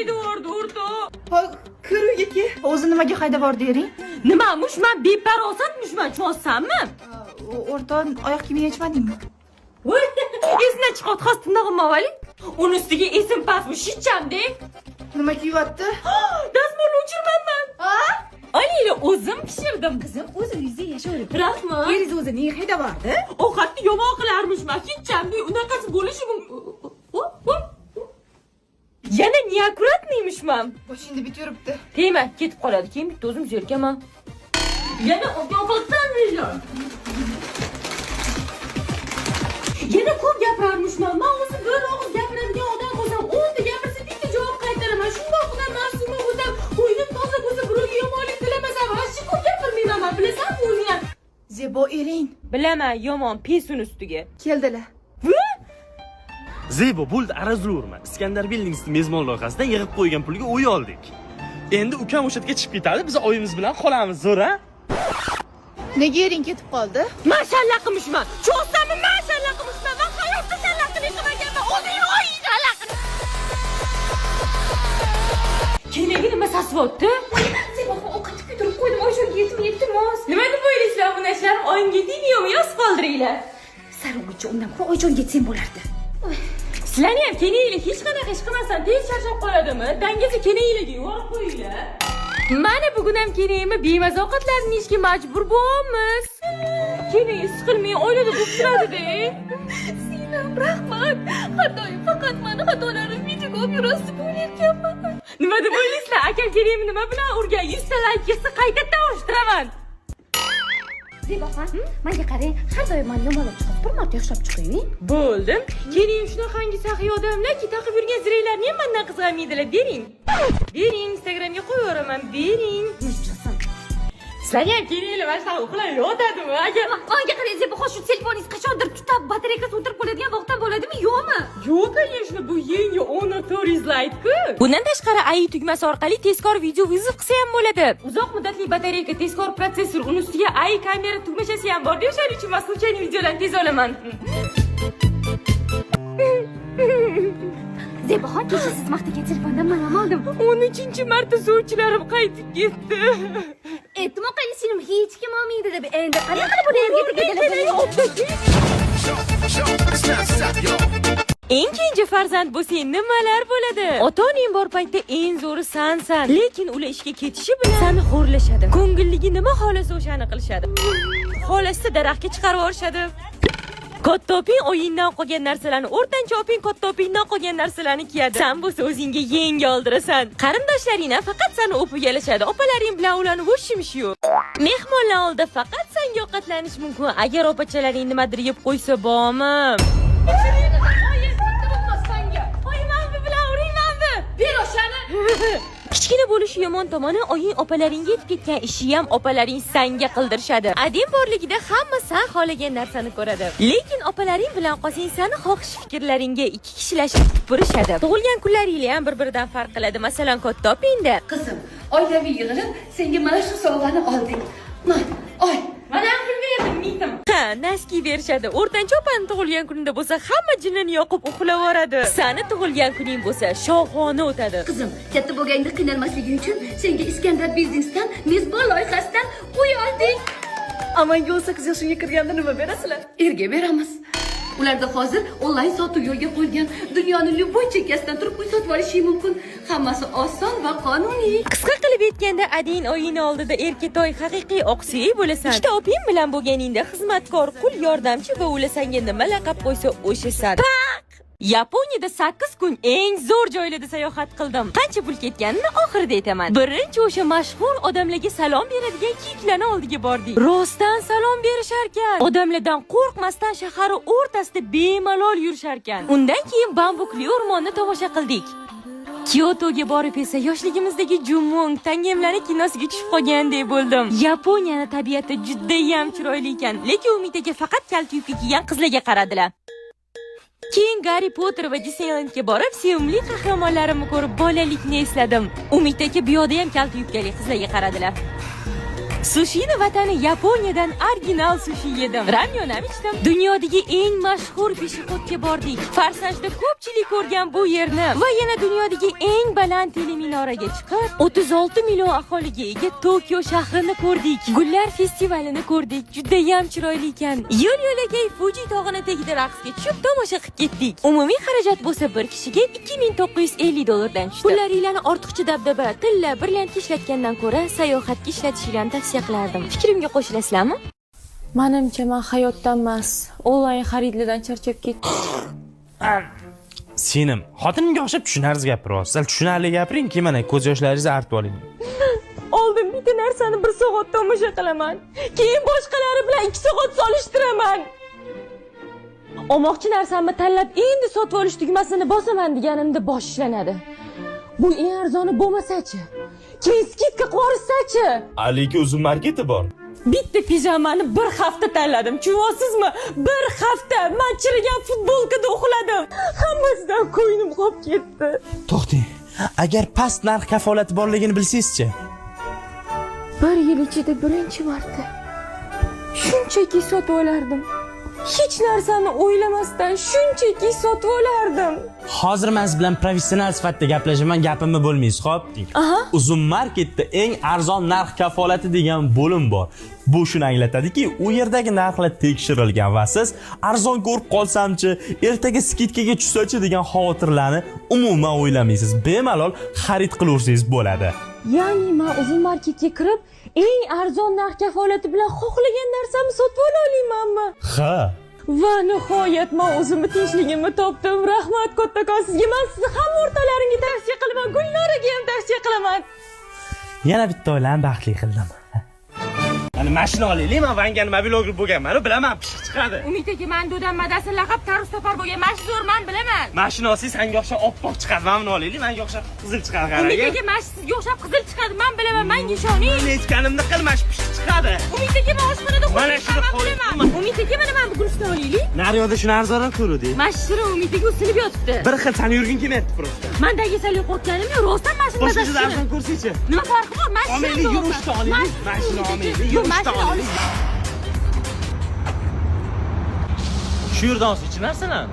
haydavordi o'rtoq. Hoy, kiruvga o'zi nimaga haydavordi ering? Nimamush, men beparosatmishman, cho'zsanmi? O'rtoq, oyoq kiyimini yechmadingmi? Voy, esna chiqot, xos tinog'im avali. Uni ustiga esim pastmi, shichamda. Nima kiyyapti? Dazmolni o'chirmanman. Ha? Olayla, o'zim pishirdim. Qizim, o'zingizga yashayver. Rahmat. Eringiz o'zi nega haydavordi? Ovqatni yomon qilarmishman, hechchamda unaqasi bo'lishi mumkin. Yana neakuratniyimishman. Boshingda bit yuribdi. Tegma, ketib qoladi. Keyin bitta o'zim zerkaman. Yana ovqatlanmayman. Yana ko'p gapirarmishman. Men o'zim bir og'iz gapiradigan odam bo'lsam, 10 ta gapirsa bitta javob qaytaraman. Shundoqgina ma'suma bo'lsam, o'ynim toza bo'lsa, birovga yomonlik tilamasam, hech ko'p gapirmayman, men bilasanmi o'zing ham? Zebo ering. Bilaman, yomon pesun ustiga. Keldilar. Zebo, bo'ldi, arazlaverma. Iskandar Buildings'ning mezbon loyihasidan yig'ib qo'ygan pulga uy oldik. Endi ukam o'sha yerga chiqib ketadi, biz oyimiz bilan qolamiz, zo'r-a? Nega ering ketib qoldi? Mashalla qilmishman. Cho'zsammi mashalla qilmishman. Va hayotda shallaqlik qilmaganman. O'zing o'yinglar qilib. Keyingi nima sasvotdi? Zebo, ovqatni kuydirib qo'ydim. Oyjonga yetmayapti mos. Nima deb o'ylaysizlar bu narsalar? Oyimga tegmaymi, yoz qoldiringlar. Sarog'uchi undan ko'ra oyjonga yetsang bo'lardi. Sizlarni ham kenaylar hech qanaqa ish qilmasam tez charchab qoladimi? Dangasa kenaylarga yuborib qo'yinglar. Mana bugun ham kenayimni bemaza ovqatlarni yeyishga majbur bo'lamiz. Kenay siqilmay oilada bo'lib turadi-da. Singlim, rahmat. Xatoyim faqat meni xatolarim videoga olib yurasiz deb o'ylayotganman. Nima deb o'ylaysizlar? Akam kenayimni nima bilan urgan? 100 ta like yesa qaytadan urushtiraman. Zeboxon, menga qarang, har doim meni yomonlab chiqib, bir marta yaxshilab chiqing. Bo'ldim. Kenayim shunaqangi saxiy odamlarki, taqib yurgan ziraylarni ham mendan qizg'anmaydilar. Bering. Bering, Instagramga qo'yayoraman. Bering. Sizlar ham kenaylar mana shunaqa uxlab yotadimi? Agar Menga qarang, Zeboxon, shu telefoningiz qachondir tutab, batareykasi o'tirib qoladigan vaqtdan bo'ladimi, yo'qmi? yo'q, конечно, bu yangi Ono Stories Lite-ku. Bundan tashqari AI tugmasi orqali tezkor video vizit qilsa ham bo'ladi. Uzoq muddatli batareyka, tezkor protsessor, uni ustiga AI kamera tugmachasi ham bor. O'shaning uchun mas'ulchining videolarini tez olaman. Zeboxon, kecha siz maqtagan telefondan men ham oldim. 13-marta sovchilarim qaytib ketdi. E'timod qiling, singlim, hech kim olmaydi deb. Endi qanaqa bu yerga tegadilar? Eng keyingi farzand bo'lsang nimalar bo'ladi? Ota-onang bor paytda eng zo'ri sensan. Lekin ular ishga ketishi bilan seni xo'rlashadi. Ko'ngilligi nima xolasa o'shani qilishadi. Xolasa daraxtga chiqarib yuborishadi. Katta oping o'yindan qolgan narsalarni, o'rtancha oping katta opingdan qolgan narsalarni kiyadi. Sen bo'lsa o'zingga yengi oldirasan. Qarindoshlaringdan faqat seni o'pib yalashadi. Opalaring bilan ularni bo'shimish yo'q. Mehmonlar oldida faqat senga ovqatlanish mumkin. Agar opachalaring nimadir yeb qo'ysa, bormi? Kichkina bo'lishi yomon tomoni, oying opalaringga yetib ketgan ishi ham opalaring senga qildirishadi. Adem borligida hamma sen xohlagan narsani ko'radi. Lekin opalaring bilan qolsang, seni xohish fikrlaringga ikki kishilashib tupurishadi. Tug'ilgan kunlaringlar ham bir-biridan farq qiladi. Masalan, katta opingda. Qizim, oilaviy yig'ilib senga mana shu sovg'ani oldik. Oy. Mana ham pul berdim, mitim. Ha, naski berishadi. O'rtancha opani tug'ilgan kunida bo'lsa, hamma jinini yoqib uxlab yoradi. Seni tug'ilgan kuning bo'lsa, shohona o'tadi. Qizim, katta bo'lganda qiynalmasliging uchun senga Iskandar Buildings'dan mezbon loyihasidan uy oldik. Amalga 18 yoshga kirganda nima berasizlar? Erga beramiz. Ularda hozir onlayn sotuv yo'lga qo'yilgan. Dunyoni любой chekkasidan turib uy sotib olish mumkin. Hammasi oson va qonuniy. Qisqa qilib aytganda, adin oyini oldida erkatoy haqiqiy oqsuyak bo'lasan. Ikkita oping bilan bo'lganingda xizmatkor, qul yordamchi va ulasanga nima laqab qo'ysa o'shasan. Yaponiyada 8 kun eng zo'r joylarda sayohat qildim. Qancha pul ketganini oxirida aytaman. Birinchi o'sha mashhur odamlarga salom beradigan kiyiklarning oldiga bordik. Rostdan salom berishar ekan. Odamlardan qo'rqmasdan shahar o'rtasida bemalol yurishar ekan. Undan keyin bambukli o'rmonni tomosha qildik. Kyotoga borib esa yoshligimizdagi Jumong tangemlari kinosiga tushib qolgandek bo'ldim. Yaponiyaning tabiati juda ham chiroyli ekan, lekin Umidaga faqat kalta yubka kiygan qizlarga qaradilar. Keyin Harry Potter va Disneylandga borib, sevimli qahramonlarimni ko'rib bolalikni esladim. Umid aka bu yoqda ham kalta yubkali qizlarga qaradilar. Sushini vatani Yaponiyadan original sushi yedim. Ramyon ham ichdim. Dunyodagi eng mashhur peshixodga bordik. Farsajda ko'pchilik ko'rgan bu yerni va yana dunyodagi eng baland teleminoraga chiqib, 36 million aholiga ega Tokio shahrini ko'rdik. Gullar festivalini ko'rdik. Juda ham chiroyli ekan. Yo'l-yo'lakay Fuji tog'ini tagida raqsga tushib tomosha qilib ketdik. Umumiy xarajat bo'lsa bir kishiga $2950 dan tushdi. Pullaringlarni ortiqcha dabdaba, tilla, brilliantga ishlatgandan ko'ra sayohatga ishlatishinglarni tavsiya qilardim. Fikrimga qo'shilasizlarmi? Menimcha men hayotdan emas, onlayn xaridlardan charchab ketdim. Senim xotinimga o'xshab tushunarsiz gapiryapsiz. Sal tushunarli gapiring, keyin mana ko'z yoshlaringizni artib oling. Oldin bitta narsani 1 soat tomosha qilaman. Keyin boshqalari bilan 2 soat solishtiraman. Olmoqchi narsamni tanlab endi sotib olish tugmasini bosaman deganimda bosh ishlanadi. Bu eng arzoni bo'lmasa-chi? Keyin skidka qo'rsachi? Aliki uzun marketi bor. Bitta pijamani 1 hafta tanladim. Tushunasizmi? 1 hafta men chirigan futbolkada uxladim. Hammasidan ko'nglim qolib ketdi. To'xting. Agar past narx kafolati borligini bilsangiz-chi? 1 yil ichida birinchi marta shunchaki sotib olardim. Hech narsani o'ylamasdan shunchaki sotib olardim. Hozir men siz bilan professional sifatida gaplashaman, gapimni bo'lmaysiz, xo'p? Uzun marketda eng arzon narx kafolati degan bo'lim bor. Bu shuni anglatadiki, u yerdagi narxlar tekshirilgan va siz arzon ko'rib qolsamchi, ertaga skidkaga tushsachi degan xavotirlarni umuman o'ylamaysiz. Bemalol xarid qilaversangiz bo'ladi. Ya'ni men uzun marketga kirib, eng arzon narx kafolati bilan xohlagan narsamni sotib ola olamanmi? Ha. Va nihoyat men o'zimni tinchligimni topdim. Rahmat kattakon sizga. Men sizni hamma o'rtalaringga tavsiya qilaman. Gulnoraga ham tavsiya qilaman. Yana bitta oilam baxtli qildim. Mana mashina olaylik, men Vangani mobilogr bo'lganman, bilaman, pishiq chiqadi. Umid aka, men Do'dan madasi laqab tarus topar bo'lgan mashzo'rman, bilaman. Mashina olsangiz senga o'xshab oppoq chiqadi, men uni olaylik, menga o'xshab qizil chiqadi, qarang. Umid aka, sizga o'xshab qizil chiqadi, men bilaman, menga ishoning. Men aytganimni qilmash, pishiq chiqadi. Umid aka, men oshxonada Mana shuni bilaman. Umid aka, mana men bugun shuni olaylik. Naryoqda shuni arzonroq ko'rdik. Mashina Umid aka usilib yotibdi. Bir xil sani yurgin kelmayapti просто. Mendagi sal qo'rqganim yo'q, rostdan mashina Boshqacha arzon ko'rsangchi. Nima farqi bor? Mashina. Omaylik, yurishni olaylik. Mashina omaylik, yurishni olaylik. Shu yerdan olsa narsalar.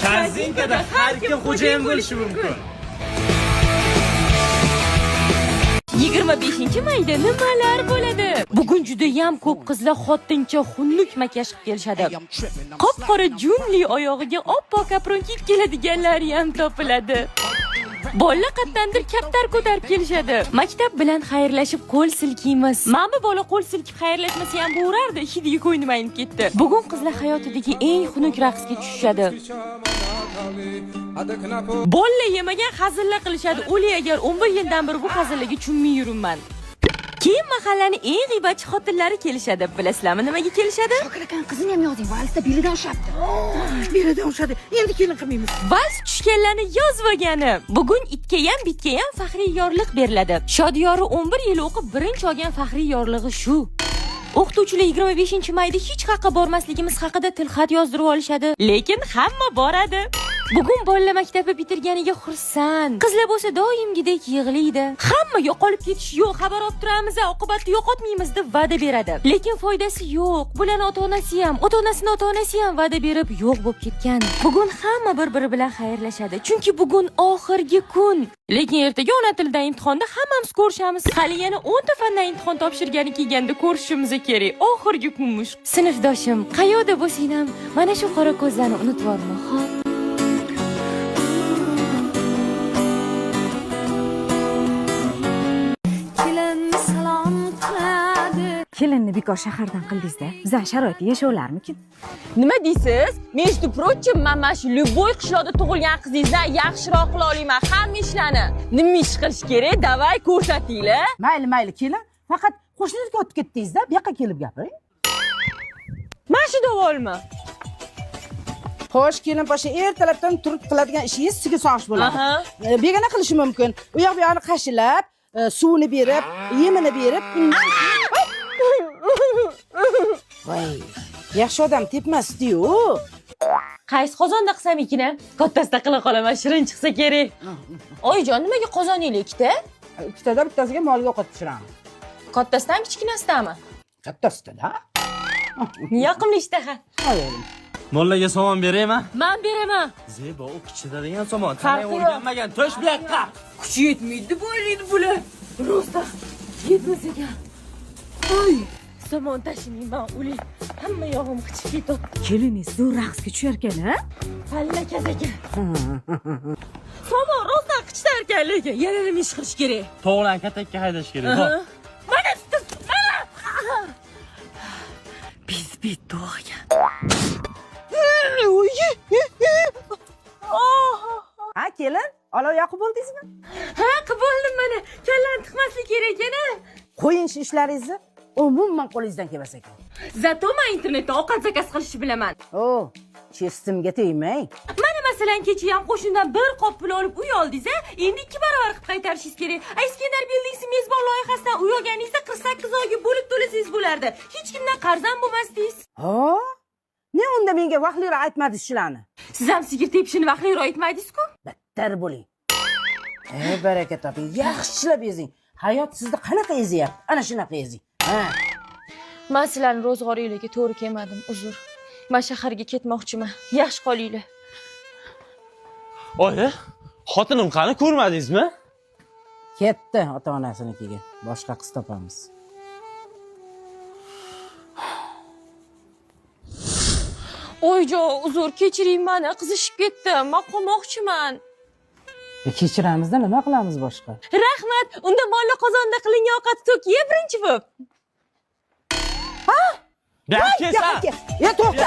Korzinkada har kim xo'jayin bo'lishi mumkin. 25-mayda nimalar bo'ladi? Bugun juda ham ko'p qizlar xotincha xunuk makiyaj qilib kelishadi. Qop-qora junli oyog'iga oppoq apron kiyib keladiganlari ham topiladi. Bola qattandir kaptar ko'tarib kelishadi. Maktab bilan xayrlashib qo'l silkiymiz. Mana bola qo'l silkib xayrlashmasa ham bo'rardi, hidiga ko'nglim aynib ketdi. Bugun qizlar hayotidagi eng xunuk raqsga tushishadi. Bolla yemagan hazillar qilishadi. O'li agar 11 yildan beri bu hazillarga tushunmay yuribman. Keyin mahallani eng g'iybatchi xotinlari kelishadi. Bilasizlarmi nimaga kelishadi? Shokirakan qizini ham yozing, valsda belidan ushapti. Belidan ushadi. Endi kelin qilmaymiz. Vals tushganlarni yozmagani. Bugun itga ham bitga ham faxriy yorliq beriladi. Shodiyori 11 yil o'qib birinchi olgan faxriy yorlig'i shu. O'qituvchilar 25-mayda hech qayerga bormasligimiz haqida tilxat yozdirib olishadi, lekin hamma boradi. Bugun bolalar maktabni bitirganiga xursand. Qizlar bo'lsa doimgidek yig'laydi. Hamma yo'qolib ketish yo'q, xabar olib turamiz, oqibatni yo'qotmaymiz deb va'da beradi. Lekin foydasi yo'q. Bularning ota-onasi ham, ota-onasining ota-onasi ham va'da berib yo'q bo'lib ketgan. Bugun hamma bir-biri bilan xayrlashadi, chunki bugun oxirgi kun. Lekin ertaga ona tilidan imtihonda hammamiz ko'rishamiz. Hali yana 10 ta fandan imtihon topshirgani kelganda ko'rishimiz kerak. Oxirgi kunmish. Sinfdoshim, qayerda bo'lsang ham mana shu qora ko'zlarni unutib olma, xo'p? Kelinni bekor shahardan qildingiz-da. Bizdan sharoitli yashovlarmikin? Nima deysiz? Между прочим, men mana shu Lyuboy qishloqda tug'ilgan qizingizdan yaxshiroq qila olaman hamma ishlarni. Nima ish qilish kerak? Davay ko'rsatinglar. Mayli, kelin. Faqat qo'shningizga o'tib ketdingiz-da, bu yoqqa kelib gapiring. Mana shu davolmi? Xo'sh, kelin pasha ertalabdan turib qiladigan ishingiz sizga sog'ish bo'ladi. Aha. Begona qilishi mumkin. U yoq bu yoqni qashilab, suvini berib, yemini berib. Voy, yaxshi odam tepmasdi-yu. Qaysi qozonda qilsam ekan? Kattasida qila qolaman, shirin chiqsa kerak. Oyijon, nimaga qozoningiz ikkita? Ikkitada bittasiga molga ovqat pishiramiz. Kattasidan kichkinasidami? Kattasida-da. Yoqimli ishtaha. Qo'ying. Mollaga somon beraymi? Men beraman. Zebo, u kichikadigan somon. Tanay o'rganmagan, tosh buyoqqa. Kuchi yetmaydi bu o'ylaydi bular. Rosta yetmas ekan. Oy, somon tashimayman, uling. Hamma yog'im qichib ketdi. Keliningiz zo'r raqsga tushar ekan-a? Pallakas ekan. Somon rosta qichitar ekan, lekin yana nima ish qilish kerak? To'g'lan katakka haydash kerak. Mana tutib, mana. Biz tog'ga. Ha, kelin, olov yoqib bo'ldingizmi? Ha, qilib bo'ldim mana. Kallani tiqmaslik kerak ekan-a. Qo'ying shu ishlaringizni. Umuman qo'lingizdan kelmas ekan. Zato men internetda ovqat zakaz qilishni bilaman. O, chestimga tegmang. Mana masalan kecha ham qo'shnidan bir qop pul olib uy oldingiz-a, endi 2 barobar qilib qaytarishingiz kerak. Iskandar Buildings mezbon loyihasidan uy olganingizda 48 oyga bo'lib to'lasangiz bo'lardi. Hech kimdan qarzam bo'lmasdingiz. Ha? Ne unda menga vaqtliroq aytmadingiz shularni? Siz ham sigir tepishini vaqtliroq aytmadingiz-ku? Battar bo'ling. Baraka toping, yaxshilab yezing. Hayot sizni qanaqa ezyapti? Ana shunaqa ezing. Ha. Men sizlarning ro'zg'oringizga to'g'ri kelmadim, uzr. Men shaharga ketmoqchiman. Yaxshi qolinglar. Oyi, xotinim qani ko'rmadingizmi? Ketdi ota-onasinikiga. Boshqa qiz topamiz. Oyjon, uzr, kechiring meni, qizishib ketdim. Men qolmoqchiman. Kechiramizda nima qilamiz boshqa? Rahmat. Unda molla qozonda qilingan ovqatni to'kiy birinchi bo'lib. Gap kelsa. Ya to'xta.